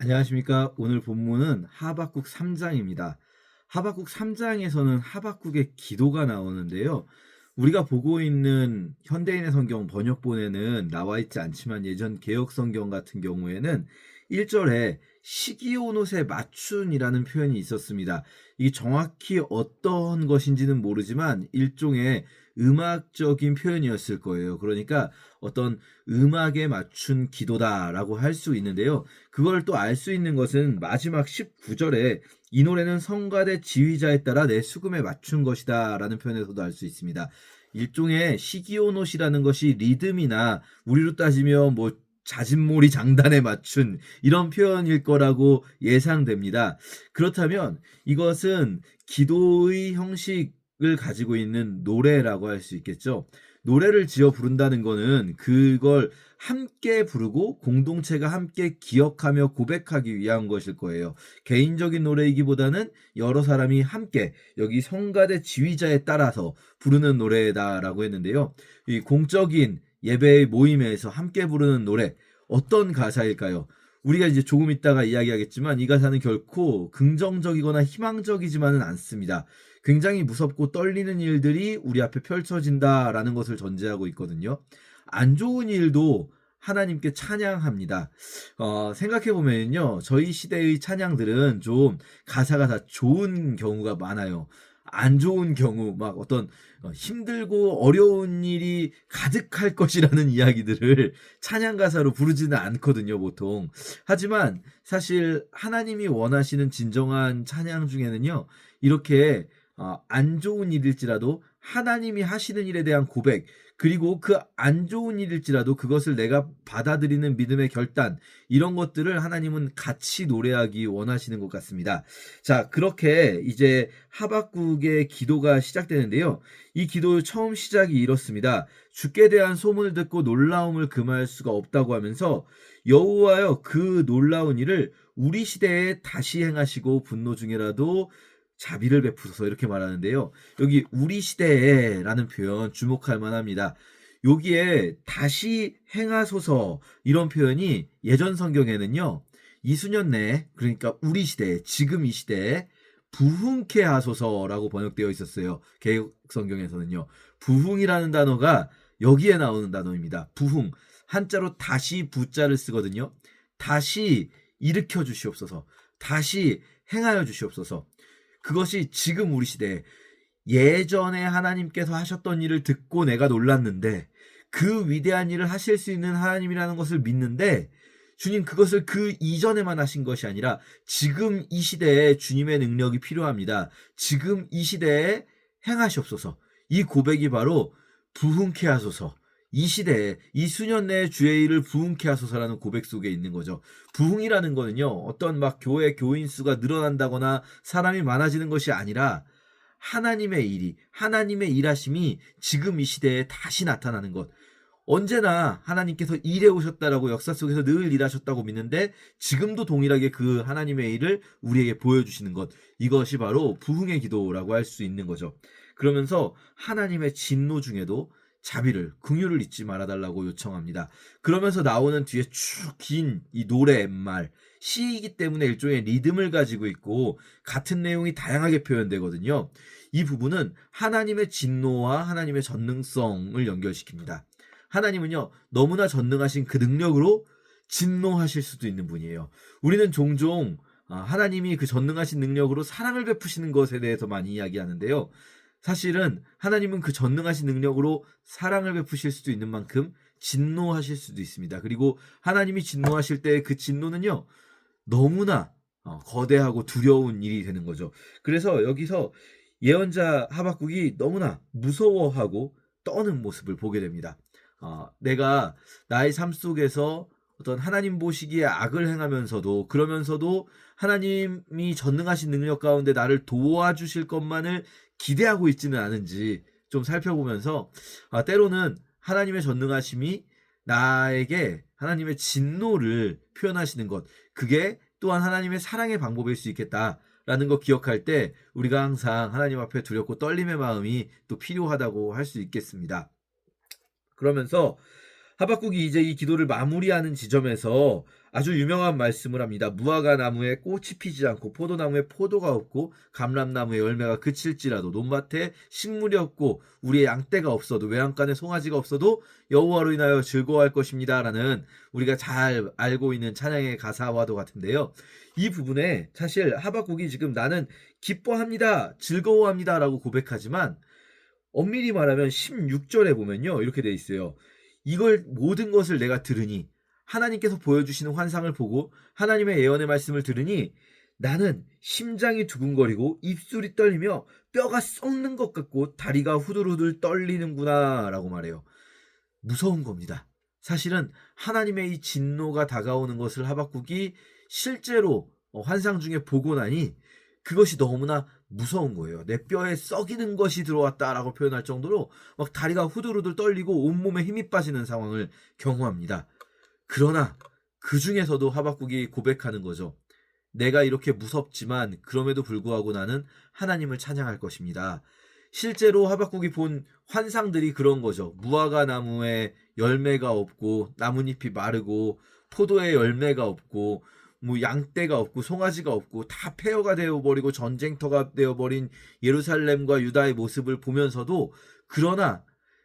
안녕하십니까. 오늘 본문은 하박국 3장입니다. 하박국 3장에서는 하박국의 기도가 나오는데요. 우리가 보고 있는 현대인의 성경 번역본에는 나와 있지 않지만 예전 개역 성경 같은 경우에는 1절에 시기온옷에 맞춘이라는 표현이 있었습니다. 이게 정확히 어떤 것인지는 모르지만 일종의 음악적인 표현이었을 거예요. 그러니까 어떤 음악에 맞춘 기도다라고 할 수 있는데요. 그걸 또 알 수 있는 것은 마지막 19절에 이 노래는 성가대 지휘자에 따라 내 수금에 맞춘 것이다 라는 표현에서도 알 수 있습니다. 일종의 시기오노시라는 것이 리듬이나 우리로 따지면 뭐 자진몰이 장단에 맞춘 이런 표현일 거라고 예상됩니다. 그렇다면 이것은 기도의 형식을 가지고 있는 노래라고 할 수 있겠죠. 노래를 지어 부른다는 거는 그걸 함께 부르고 공동체가 함께 기억하며 고백하기 위한 것일 거예요. 개인적인 노래이기보다는 여러 사람이 함께 여기 성가대 지휘자에 따라서 부르는 노래다라고 했는데요. 이 공적인 예배의 모임에서 함께 부르는 노래 어떤 가사일까요? 우리가 이제 조금 있다가 이야기하겠지만 이 가사는 결코 긍정적이거나 희망적이지만은 않습니다. 굉장히 무섭고 떨리는 일들이 우리 앞에 펼쳐진다라는 것을 전제하고 있거든요. 안 좋은 일도 하나님께 찬양합니다. 생각해보면요. 저희 시대의 찬양들은 좀 가사가 다 좋은 경우가 많아요. 안 좋은 경우, 막 어떤 힘들고 어려운 일이 가득할 것이라는 이야기들을 찬양 가사로 부르지는 않거든요, 보통. 하지만 사실 하나님이 원하시는 진정한 찬양 중에는요, 이렇게 안 좋은 일일지라도 하나님이 하시는 일에 대한 고백, 그리고 그 안 좋은 일일지라도 그것을 내가 받아들이는 믿음의 결단, 이런 것들을 하나님은 같이 노래하기 원하시는 것 같습니다. 자, 그렇게 이제 하박국의 기도가 시작되는데요. 이 기도 처음 시작이 이렇습니다. 주께 대한 소문을 듣고 놀라움을 금할 수가 없다고 하면서 여호와여 그 놀라운 일을 우리 시대에 다시 행하시고 분노 중이라도 자비를 베푸소서 이렇게 말하는데요. 여기 우리 시대에라는 표현 주목할 만합니다. 여기에 다시 행하소서 이런 표현이 예전 성경에는요. 이수년 내 그러니까 우리 시대 지금 이 시대에 부흥케 하소서라고 번역되어 있었어요. 개역 성경에서는요. 부흥이라는 단어가 여기에 나오는 단어입니다. 부흥 한자로 다시 부자를 쓰거든요. 다시 일으켜 주시옵소서. 다시 행하여 주시옵소서. 그것이 지금 우리 시대에 예전에 하나님께서 하셨던 일을 듣고 내가 놀랐는데 그 위대한 일을 하실 수 있는 하나님이라는 것을 믿는데 주님 그것을 그 이전에만 하신 것이 아니라 지금 이 시대에 주님의 능력이 필요합니다. 지금 이 시대에 행하시옵소서. 이 고백이 바로 부흥케 하소서. 이 시대에 이 수년 내에 주의 일을 부흥케 하소서라는 고백 속에 있는 거죠. 부흥이라는 거는요. 어떤 막 교회 교인 수가 늘어난다거나 사람이 많아지는 것이 아니라 하나님의 일이 하나님의 일하심이 지금 이 시대에 다시 나타나는 것. 언제나 하나님께서 일해 오셨다라고 역사 속에서 늘 일하셨다고 믿는데 지금도 동일하게 그 하나님의 일을 우리에게 보여주시는 것. 이것이 바로 부흥의 기도라고 할 수 있는 거죠. 그러면서 하나님의 진노 중에도 자비를 긍휼을 잊지 말아달라고 요청합니다. 그러면서 나오는 뒤에 쭉 긴 이 노래말 시이기 때문에 일종의 리듬을 가지고 있고 같은 내용이 다양하게 표현되거든요. 이 부분은 하나님의 진노와 하나님의 전능성을 연결시킵니다. 하나님은요 너무나 전능하신 그 능력으로 진노하실 수도 있는 분이에요. 우리는 종종 하나님이 그 전능하신 능력으로 사랑을 베푸시는 것에 대해서 많이 이야기하는데요. 사실은 하나님은 그 전능하신 능력으로 사랑을 베푸실 수도 있는 만큼 진노하실 수도 있습니다. 그리고 하나님이 진노하실 때 그 진노는요 너무나 거대하고 두려운 일이 되는 거죠. 그래서 여기서 예언자 하박국이 너무나 무서워하고 떠는 모습을 보게 됩니다. 내가 나의 삶 속에서 어떤 하나님 보시기에 악을 행하면서도 그러면서도 하나님이 전능하신 능력 가운데 나를 도와주실 것만을 기대하고 있지는 않은지 좀 살펴보면서 때로는 하나님의 전능하심이 나에게 하나님의 진노를 표현하시는 것 그게 또한 하나님의 사랑의 방법일 수 있겠다라는 거 기억할 때 우리가 항상 하나님 앞에 두렵고 떨림의 마음이 또 필요하다고 할 수 있겠습니다. 그러면서 하박국이 이제 이 기도를 마무리하는 지점에서 아주 유명한 말씀을 합니다. 무화과 나무에 꽃이 피지 않고 포도나무에 포도가 없고 감람나무에 열매가 그칠지라도 논밭에 식물이 없고 우리의 양떼가 없어도 외양간에 송아지가 없어도 여호와로 인하여 즐거워할 것입니다. 라는 우리가 잘 알고 있는 찬양의 가사와도 같은데요. 이 부분에 사실 하박국이 지금 나는 기뻐합니다. 즐거워합니다. 라고 고백하지만 엄밀히 말하면 16절에 보면요. 이렇게 돼 있어요. 이걸 모든 것을 내가 들으니 하나님께서 보여주시는 환상을 보고 하나님의 예언의 말씀을 들으니 나는 심장이 두근거리고 입술이 떨리며 뼈가 썩는 것 같고 다리가 후들후들 떨리는구나 라고 말해요. 무서운 겁니다. 사실은 하나님의 이 진노가 다가오는 것을 하박국이 실제로 환상 중에 보고 나니 그것이 너무나 무서운 거예요. 내 뼈에 썩이는 것이 들어왔다라고 표현할 정도로 막 다리가 후들후들 떨리고 온몸에 힘이 빠지는 상황을 경험합니다. 그러나 그 중에서도 하박국이 고백하는 거죠. 내가 이렇게 무섭지만 그럼에도 불구하고 나는 하나님을 찬양할 것입니다. 실제로 하박국이 본 환상들이 그런 거죠. 무화과 나무에 열매가 없고 나뭇잎이 마르고 포도에 열매가 없고 뭐 양떼가 없고 송아지가 없고 다 폐허가 되어버리고 전쟁터가 되어버린 예루살렘과 유다의 모습을 보면서도 그러나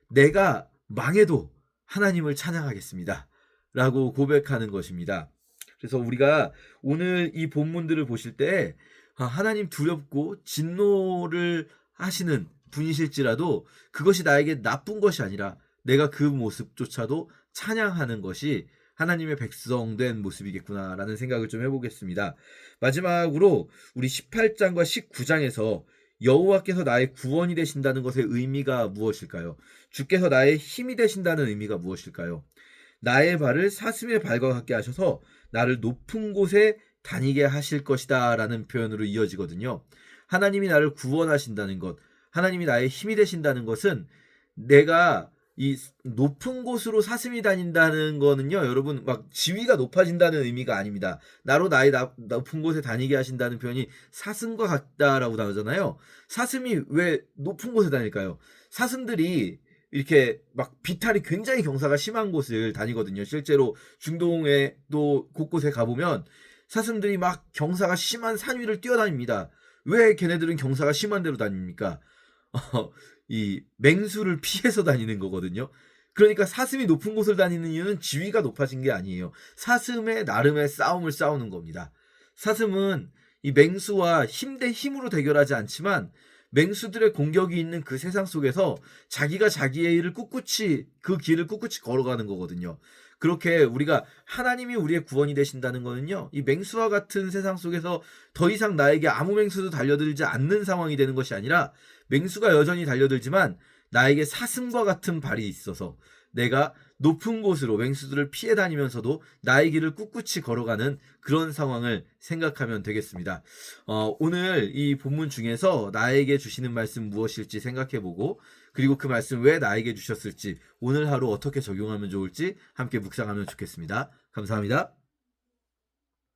내가 망해도 하나님을 찬양하겠습니다. 라고 고백하는 것입니다. 그래서 우리가 오늘 이 본문들을 보실 때 하나님 두렵고 진노를 하시는 분이실지라도 그것이 나에게 나쁜 것이 아니라 내가 그 모습조차도 찬양하는 것이 하나님의 백성된 모습이겠구나라는 생각을 좀 해보겠습니다. 마지막으로 우리 18장과 19장에서 여호와께서 나의 구원이 되신다는 것의 의미가 무엇일까요? 주께서 나의 힘이 되신다는 의미가 무엇일까요? 나의 발을 사슴의 발과 같게 하셔서 나를 높은 곳에 다니게 하실 것이다 라는 표현으로 이어지거든요. 하나님이 나를 구원하신다는 것, 하나님이 나의 힘이 되신다는 것은 내가 이 높은 곳으로 사슴이 다닌다는 거는요, 여러분 막 지위가 높아진다는 의미가 아닙니다. 나로 나의 높은 곳에 다니게 하신다는 표현이 사슴과 같다라고 나오잖아요. 사슴이 왜 높은 곳에 다닐까요? 사슴들이 이렇게 막 비탈이 굉장히 경사가 심한 곳을 다니거든요. 실제로 중동에 또 곳곳에 가보면 사슴들이 막 경사가 심한 산 위를 뛰어다닙니다. 왜 걔네들은 경사가 심한 데로 다닙니까? 이 맹수를 피해서 다니는 거거든요. 그러니까 사슴이 높은 곳을 다니는 이유는 지위가 높아진 게 아니에요. 사슴의 나름의 싸움을 싸우는 겁니다. 사슴은 이 맹수와 힘 대 힘으로 대결하지 않지만 맹수들의 공격이 있는 그 세상 속에서 자기가 자기의 일을 꿋꿋이 그 길을 꿋꿋이 걸어가는 거거든요. 그렇게 우리가 하나님이 우리의 구원이 되신다는 거는요. 이 맹수와 같은 세상 속에서 더 이상 나에게 아무 맹수도 달려들지 않는 상황이 되는 것이 아니라 맹수가 여전히 달려들지만 나에게 사슴과 같은 발이 있어서 내가 높은 곳으로 맹수들을 피해 다니면서도 나의 길을 꿋꿋이 걸어가는 그런 상황을 생각하면 되겠습니다. 오늘 이 본문 중에서 나에게 주시는 말씀 무엇일지 생각해보고 그리고 그 말씀 왜 나에게 주셨을지 오늘 하루 어떻게 적용하면 좋을지 함께 묵상하면 좋겠습니다. 감사합니다.